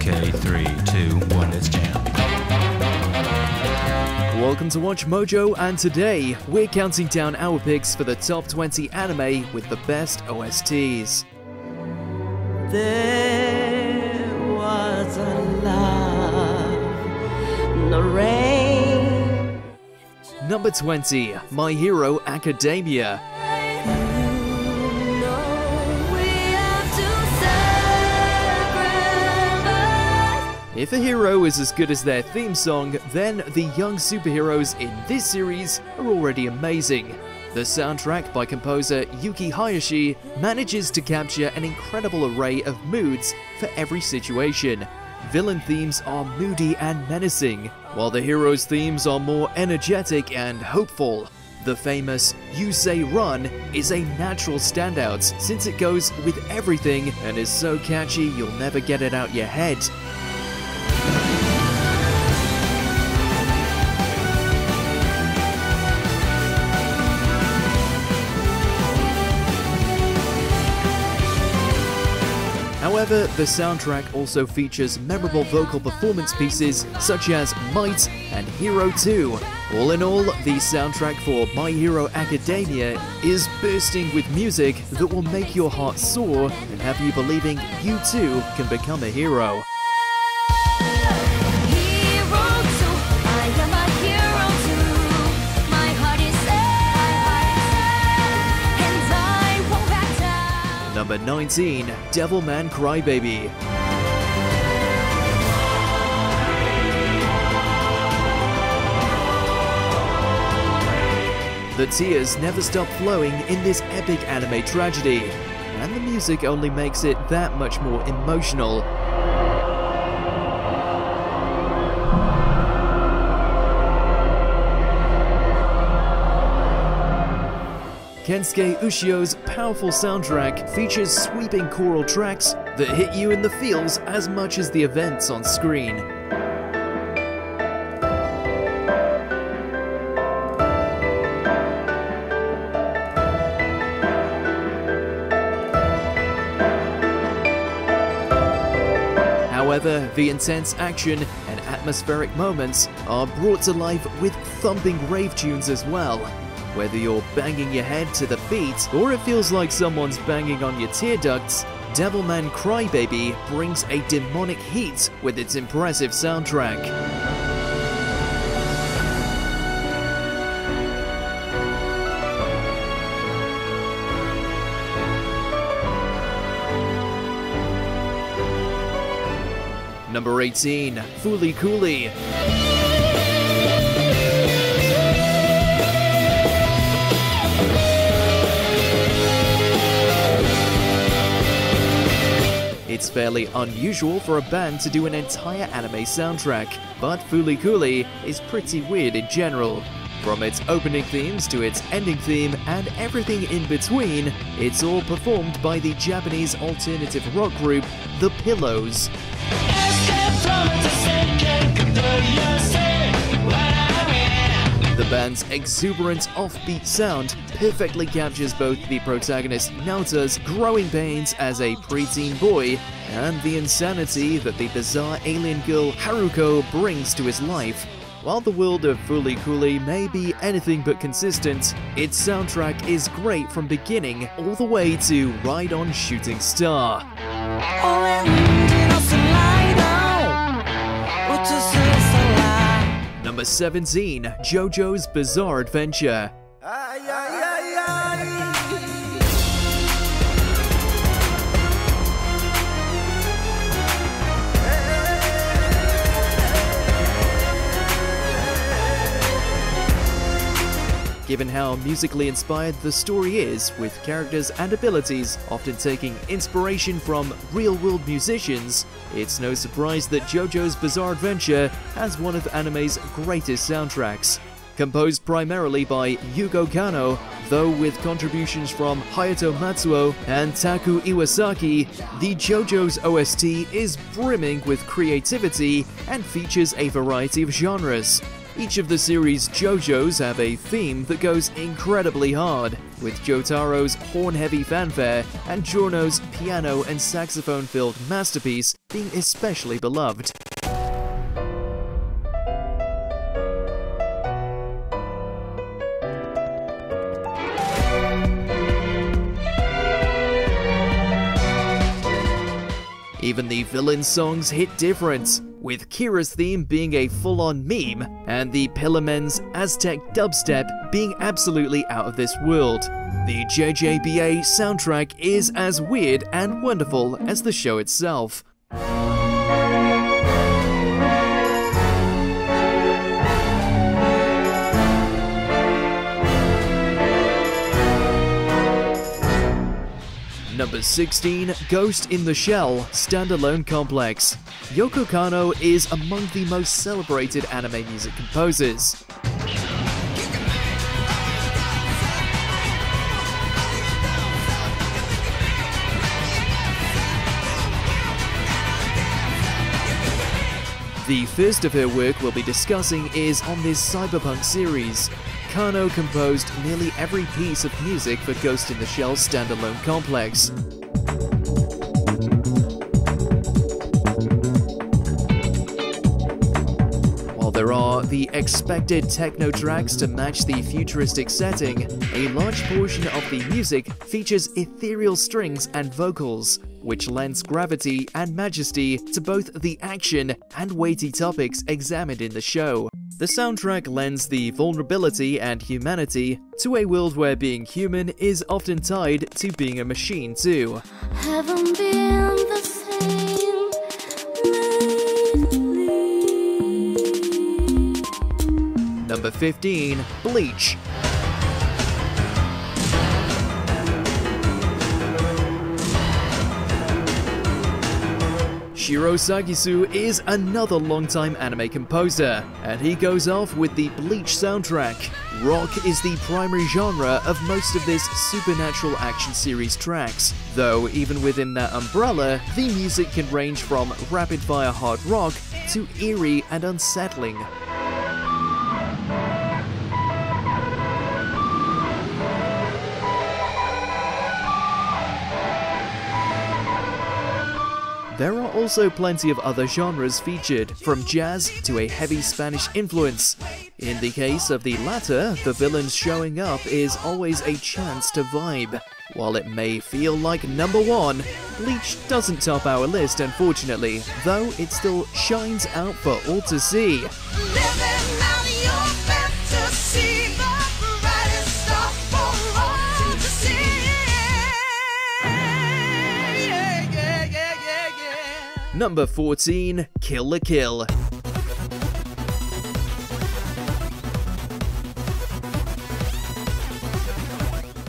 Okay, 3, 2, 1, it's jam. Welcome to Watch Mojo, and today we're counting down our picks for the top 20 anime with the best OSTs. There was a love, no rain. Number 20, My Hero Academia. If a hero is as good as their theme song, then the young superheroes in this series are already amazing. The soundtrack by composer Yuki Hayashi manages to capture an incredible array of moods for every situation. Villain themes are moody and menacing, while the heroes' themes are more energetic and hopeful. The famous You Say Run is a natural standout since it goes with everything and is so catchy you'll never get it out your head. However, the soundtrack also features memorable vocal performance pieces such as Might and Hero 2. All in all, the soundtrack for My Hero Academia is bursting with music that will make your heart soar and have you believing you too can become a hero. Number 19, Devilman Crybaby. The tears never stop flowing in this epic anime tragedy, and the music only makes it that much more emotional. Kensuke Ushio's powerful soundtrack features sweeping choral tracks that hit you in the feels as much as the events on screen. However, the intense action and atmospheric moments are brought to life with thumping rave tunes as well. Whether you're banging your head to the beat, or it feels like someone's banging on your tear ducts, Devilman Crybaby brings a demonic heat with its impressive soundtrack. Number 18, Coolie. It's fairly unusual for a band to do an entire anime soundtrack, but Coolie is pretty weird in general. From its opening themes to its ending theme and everything in between, it's all performed by the Japanese alternative rock group The Pillows. The band's exuberant offbeat sound perfectly captures both the protagonist Naota's growing pains as a preteen boy and the insanity that the bizarre alien girl Haruko brings to his life. While the world of Coolie may be anything but consistent, its soundtrack is great from beginning all the way to Ride On Shooting Star. Number 17, JoJo's Bizarre Adventure. Given how musically inspired the story is, with characters and abilities often taking inspiration from real-world musicians, it's no surprise that JoJo's Bizarre Adventure has one of anime's greatest soundtracks. Composed primarily by Yugo Kanno, though with contributions from Hayato Matsuo and Taku Iwasaki, the JoJo's OST is brimming with creativity and features a variety of genres. Each of the series' JoJos have a theme that goes incredibly hard, with Jotaro's horn-heavy fanfare and Giorno's piano and saxophone-filled masterpiece being especially beloved. Even the villain songs hit different, with Kira's theme being a full-on meme, and the Pillarmen's Aztec dubstep being absolutely out of this world. The JJBA soundtrack is as weird and wonderful as the show itself. Number 16, Ghost in the Shell Standalone Complex. Yoko Kanno is among the most celebrated anime music composers. The first of her work we'll be discussing is on this cyberpunk series. Kanno composed nearly every piece of music for Ghost in the Shell Standalone Complex. While there are the expected techno tracks to match the futuristic setting, a large portion of the music features ethereal strings and vocals, which lends gravity and majesty to both the action and weighty topics examined in the show. The soundtrack lends the vulnerability and humanity to a world where being human is often tied to being a machine too. Haven't been the same lately. Number 15, Bleach. Shiro Sagisu is another longtime anime composer, and he goes off with the Bleach soundtrack. Rock is the primary genre of most of this supernatural action series tracks, though even within that umbrella, the music can range from rapid-fire hard rock to eerie and unsettling. There are also plenty of other genres featured, from jazz to a heavy Spanish influence. In the case of the latter, the villains showing up is always a chance to vibe. While it may feel like number one, Bleach doesn't top our list unfortunately, though it still shines out for all to see. Number 14, Kill la Kill.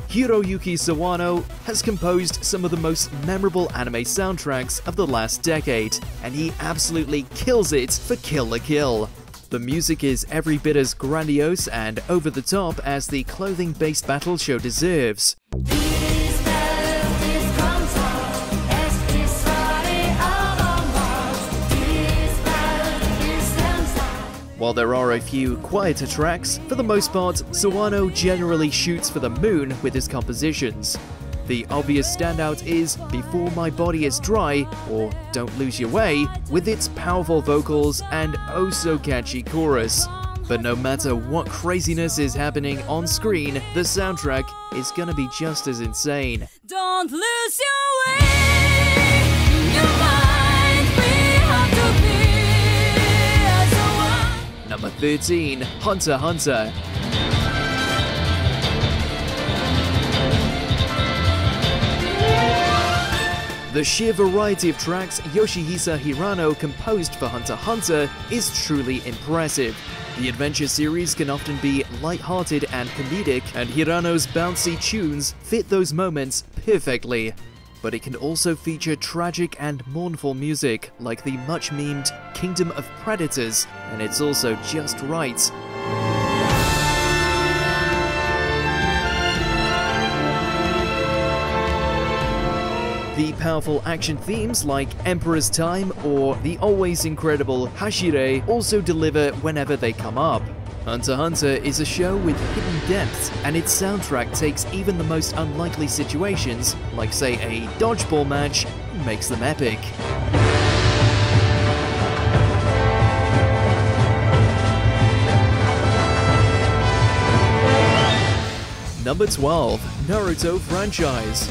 Hiroyuki Sawano has composed some of the most memorable anime soundtracks of the last decade, and he absolutely kills it for Kill la Kill. The music is every bit as grandiose and over the top as the clothing-based battle show deserves. While there are a few quieter tracks, for the most part, Sawano generally shoots for the moon with his compositions. The obvious standout is Before My Body Is Dry, or Don't Lose Your Way, with its powerful vocals and oh so catchy chorus. But no matter what craziness is happening on screen, the soundtrack is gonna be just as insane. Don't lose your way, your mind, we have to be. Number 13, Hunter x Hunter. The sheer variety of tracks Yoshihisa Hirano composed for Hunter x Hunter is truly impressive. The adventure series can often be light-hearted and comedic, and Hirano's bouncy tunes fit those moments perfectly. But it can also feature tragic and mournful music, like the much-memed Kingdom of Predators, and it's also just right. The powerful action themes like Emperor's Time or the always incredible Hashire also deliver whenever they come up. Hunter x Hunter is a show with hidden depths, and its soundtrack takes even the most unlikely situations, like say a dodgeball match, and makes them epic. Number 12. Naruto Franchise.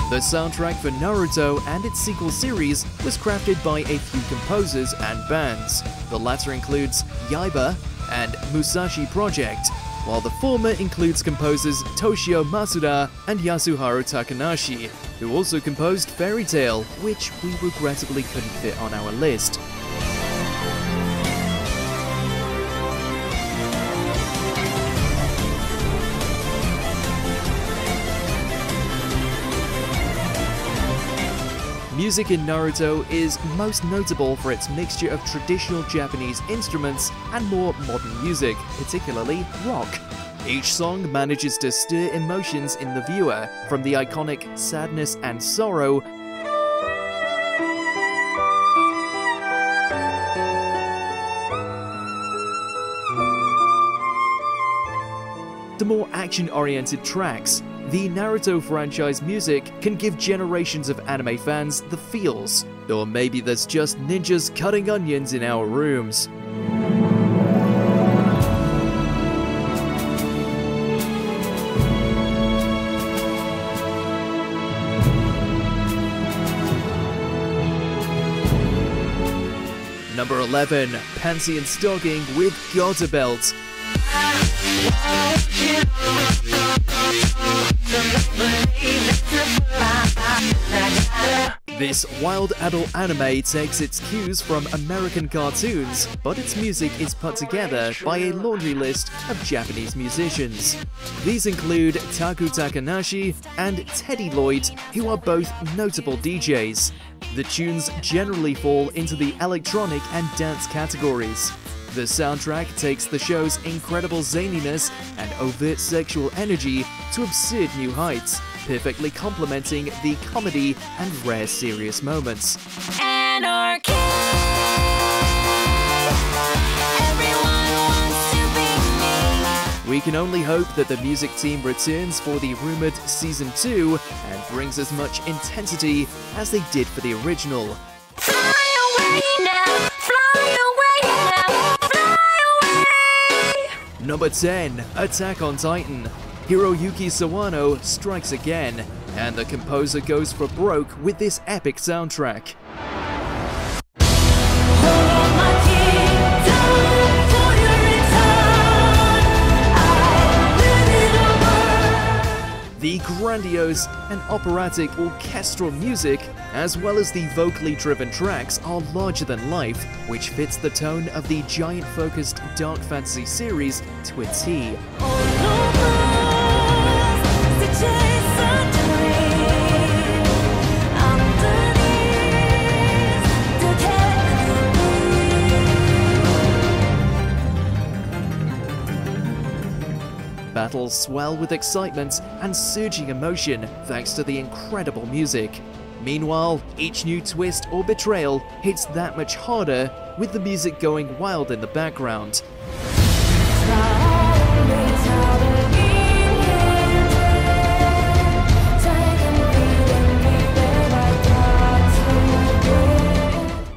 The soundtrack for Naruto and its sequel series was crafted by a few composers and bands. The latter includes Yaiba and Musashi Project, while the former includes composers Toshio Masuda and Yasuharu Takanashi, who also composed Fairy Tail, which we regrettably couldn't fit on our list. Music in Naruto is most notable for its mixture of traditional Japanese instruments and more modern music, particularly rock. Each song manages to stir emotions in the viewer, from the iconic sadness and sorrow to more action-oriented tracks. The Naruto franchise music can give generations of anime fans the feels. Or maybe there's just ninjas cutting onions in our rooms. Number 11. Pansy and Stocking with Gter Belt. This wild adult anime takes its cues from American cartoons, but its music is put together by a laundry list of Japanese musicians. These include Taku Takanashi and Teddy Lloyd, who are both notable DJs. The tunes generally fall into the electronic and dance categories. The soundtrack takes the show's incredible zaniness and overt sexual energy to absurd new heights, perfectly complementing the comedy and rare serious moments. Anarchy. Everyone wants to be me. We can only hope that the music team returns for the rumored Season 2 and brings as much intensity as they did for the original. Fly away now, fly away now, fly away. Number 10. Attack on Titan. Hiroyuki Sawano strikes again, and the composer goes for broke with this epic soundtrack. Hold on, my kingdom, for your return. I live it over. The grandiose and operatic orchestral music, as well as the vocally driven tracks, are larger than life, which fits the tone of the giant-focused dark fantasy series to a T. Battles swell with excitement and surging emotion thanks to the incredible music. Meanwhile, each new twist or betrayal hits that much harder, with the music going wild in the background.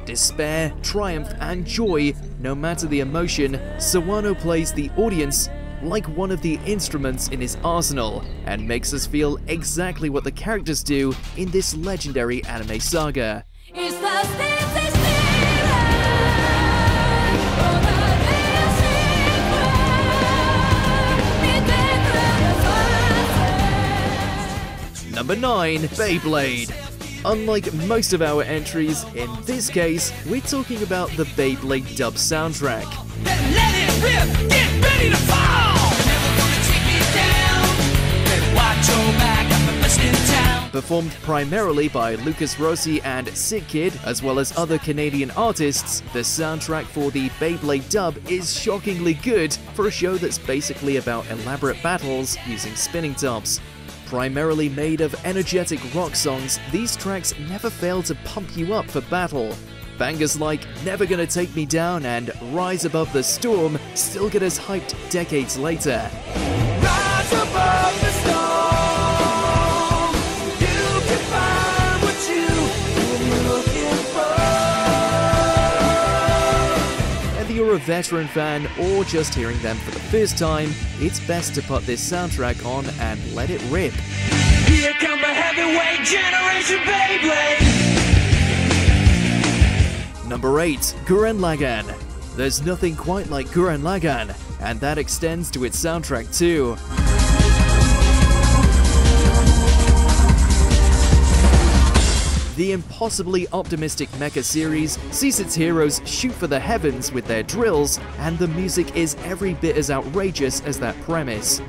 Despair, triumph, and joy, no matter the emotion, Sawano plays the audience like one of the instruments in his arsenal, and makes us feel exactly what the characters do in this legendary anime saga. It's the state spirit of the Number 9. Beyblade. Unlike most of our entries, in this case, we're talking about the Beyblade dub soundtrack. Then let it rip, get ready to fall! Never gonna take me down. Better watch your back, I'm the best in town. Performed primarily by Lucas Rossi and Sick Kid, as well as other Canadian artists, the soundtrack for the Beyblade dub is shockingly good for a show that's basically about elaborate battles using spinning tops. Primarily made of energetic rock songs, these tracks never fail to pump you up for battle. Bangers like Never Gonna Take Me Down and Rise Above the Storm still get us hyped decades later. Rise above the storm. You can find what you're looking for. Whether you're a veteran fan or just hearing them for the first time, it's best to put this soundtrack on and let it rip. Here come the heavyweight generation Beyblade. Number 8. Guran Lagan. There's nothing quite like Guran Lagan, and that extends to its soundtrack too. The impossibly optimistic mecha series sees its heroes shoot for the heavens with their drills, and the music is every bit as outrageous as that premise.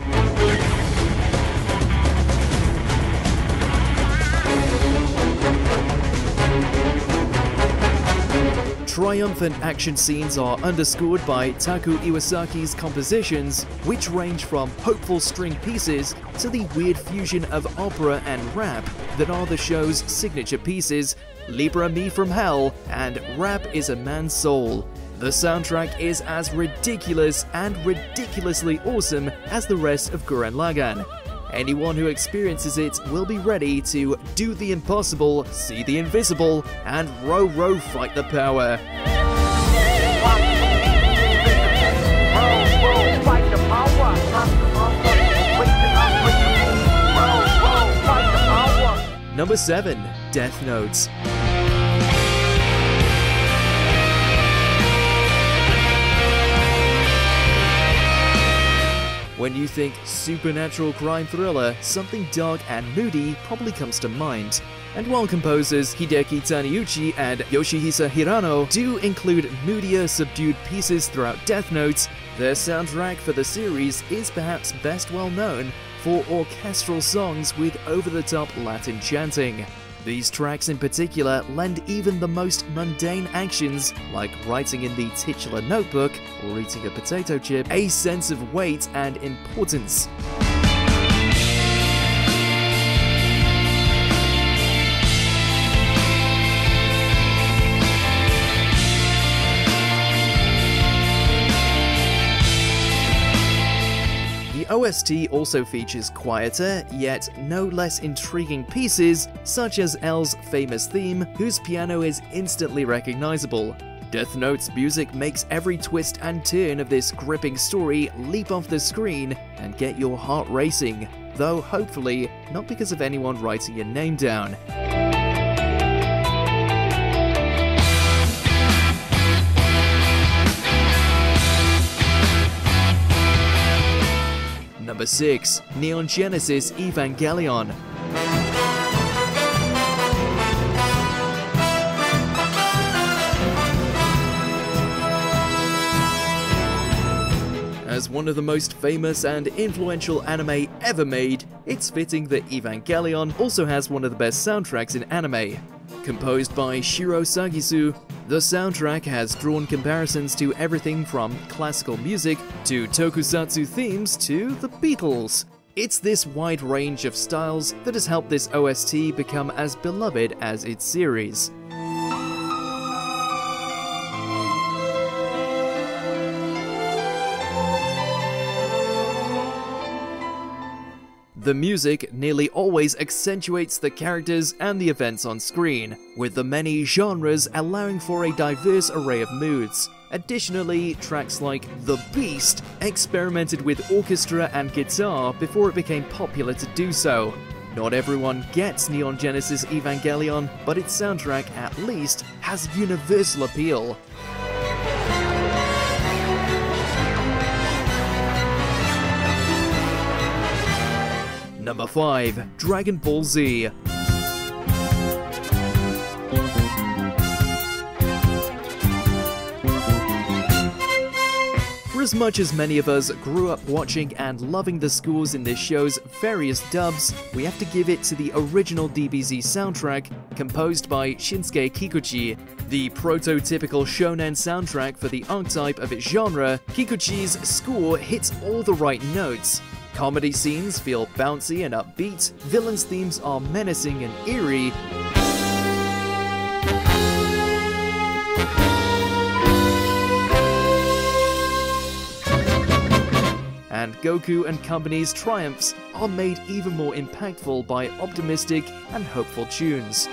Triumphant action scenes are underscored by Taku Iwasaki's compositions, which range from hopeful string pieces to the weird fusion of opera and rap that are the show's signature pieces, Libra Me From Hell and Rap Is a Man's Soul. The soundtrack is as ridiculous and ridiculously awesome as the rest of Guran Lagan. Anyone who experiences it will be ready to do the impossible, see the invisible, and row row fight the power. Number 7. Death Note. When you think supernatural crime thriller, something dark and moody probably comes to mind. And while composers Hideki Taniguchi and Yoshihisa Hirano do include moodier, subdued pieces throughout Death Note, their soundtrack for the series is perhaps best well known for orchestral songs with over-the-top Latin chanting. These tracks in particular lend even the most mundane actions, like writing in the titular notebook or eating a potato chip, a sense of weight and importance. The OST also features quieter, yet no less intriguing pieces, such as L's famous theme, whose piano is instantly recognizable. Death Note's music makes every twist and turn of this gripping story leap off the screen and get your heart racing, though hopefully not because of anyone writing your name down. Number 6. Neon Genesis Evangelion. As one of the most famous and influential anime ever made, it's fitting that Evangelion also has one of the best soundtracks in anime. Composed by Shiro Sagisu, the soundtrack has drawn comparisons to everything from classical music to tokusatsu themes to the Beatles. It's this wide range of styles that has helped this OST become as beloved as its series. The music nearly always accentuates the characters and the events on screen, with the many genres allowing for a diverse array of moods. Additionally, tracks like The Beast experimented with orchestra and guitar before it became popular to do so. Not everyone gets Neon Genesis Evangelion, but its soundtrack at least has universal appeal. Number 5. Dragon Ball Z. For as much as many of us grew up watching and loving the scores in this show's various dubs, we have to give it to the original DBZ soundtrack, composed by Shinsuke Kikuchi. The prototypical shonen soundtrack for the archetype of its genre, Kikuchi's score hits all the right notes. Comedy scenes feel bouncy and upbeat, villains' themes are menacing and eerie, and Goku and company's triumphs are made even more impactful by optimistic and hopeful tunes.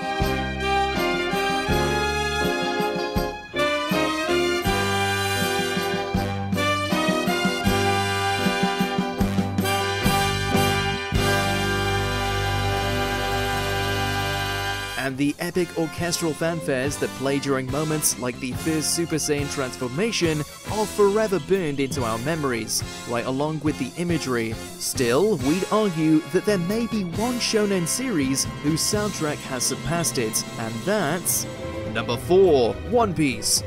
And the epic orchestral fanfares that play during moments like the first Super Saiyan transformation are forever burned into our memories, right along with the imagery. Still, we'd argue that there may be one shonen series whose soundtrack has surpassed it, and that's... Number 4. One Piece.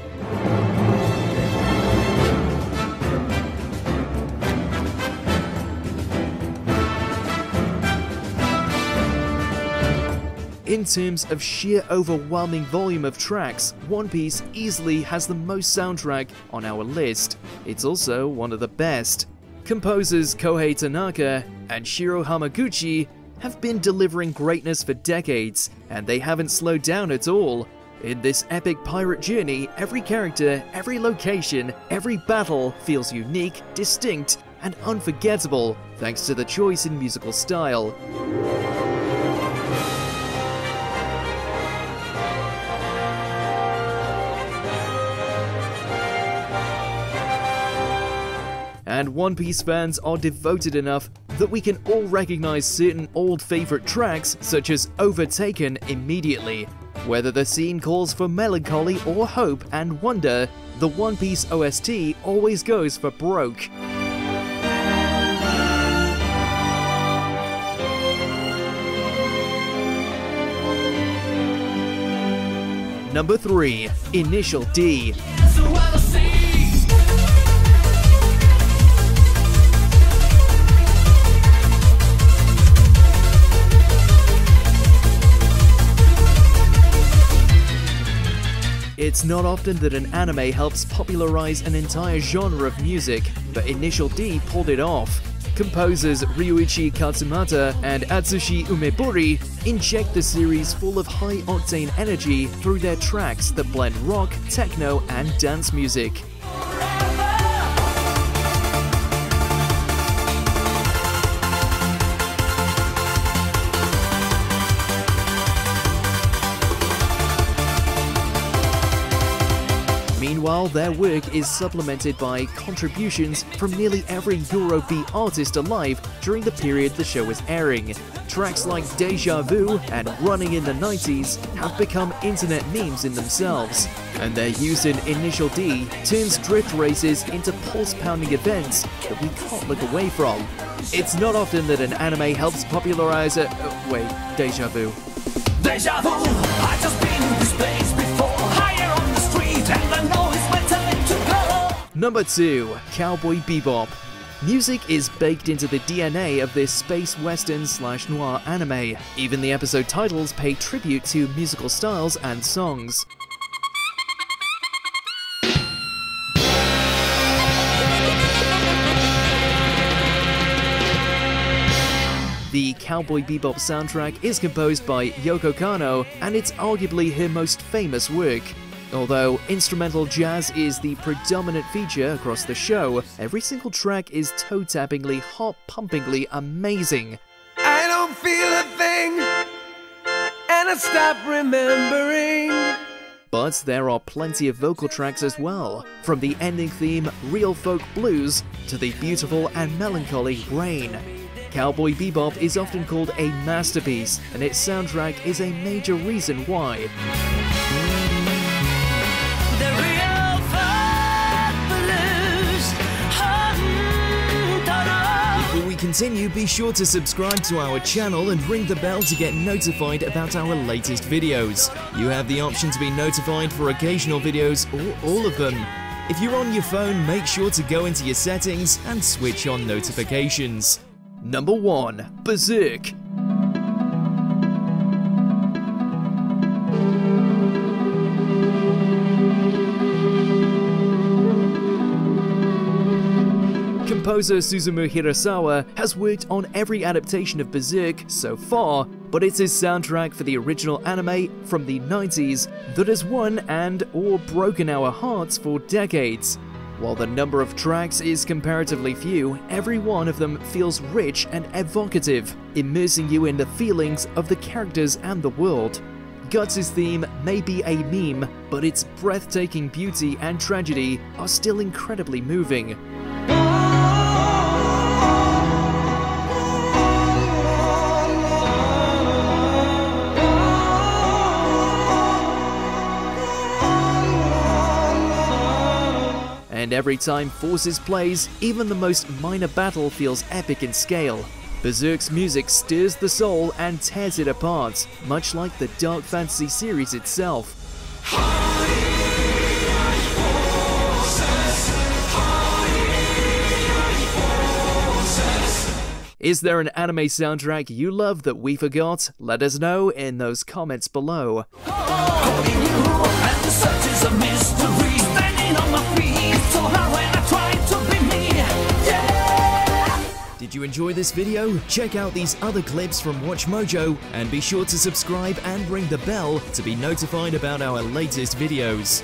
In terms of sheer overwhelming volume of tracks, One Piece easily has the most soundtrack on our list. It's also one of the best. Composers Kohei Tanaka and Shiro Hamaguchi have been delivering greatness for decades, and they haven't slowed down at all. In this epic pirate journey, every character, every location, every battle feels unique, distinct, and unforgettable, thanks to the choice in musical style. And One Piece fans are devoted enough that we can all recognize certain old favorite tracks, such as Overtaken, immediately. Whether the scene calls for melancholy or hope and wonder, the One Piece OST always goes for broke. Number 3. Initial D. It's not often that an anime helps popularize an entire genre of music, but Initial D pulled it off. Composers Ryuichi Katsumata and Atsushi Umebori inject the series full of high-octane energy through their tracks that blend rock, techno, and dance music. Meanwhile, their work is supplemented by contributions from nearly every Eurobeat artist alive during the period the show was airing. Tracks like Deja Vu and Running in the 90s have become internet memes in themselves, and their use in Initial D turns drift races into pulse-pounding events that we can't look away from. It's not often that an anime helps popularize a... wait, Deja Vu. Deja vu, I just been in this place before. Higher on the street and I know it's my time to go. Number 2. Cowboy Bbop. Music is baked into the DNA of this space western/noir anime. Even the episode titles pay tribute to musical styles and songs. The Cowboy Bbop soundtrack is composed by Yoko Kanno, and it's arguably her most famous work. Although instrumental jazz is the predominant feature across the show, every single track is toe-tappingly, heart-pumpingly amazing. I don't feel a thing, and I stop remembering. But there are plenty of vocal tracks as well, from the ending theme Real Folk Blues to the beautiful and melancholy Rain. Cowboy Bbop is often called a masterpiece, and its soundtrack is a major reason why. Before we continue, be sure to subscribe to our channel and ring the bell to get notified about our latest videos. You have the option to be notified for occasional videos or all of them. If you're on your phone, make sure to go into your settings and switch on notifications. Number 1. Berserk. Composer Suzumu Hirasawa has worked on every adaptation of Berserk so far, but it's his soundtrack for the original anime from the 90s that has won and/or broken our hearts for decades. While the number of tracks is comparatively few, every one of them feels rich and evocative, immersing you in the feelings of the characters and the world. Guts' theme may be a meme, but its breathtaking beauty and tragedy are still incredibly moving. And every time Forces plays, even the most minor battle feels epic in scale. Berserk's music stirs the soul and tears it apart, much like the dark fantasy series itself. Is there an anime soundtrack you love that we forgot? Let us know in those comments below. Did you enjoy this video? Check out these other clips from WatchMojo and be sure to subscribe and ring the bell to be notified about our latest videos.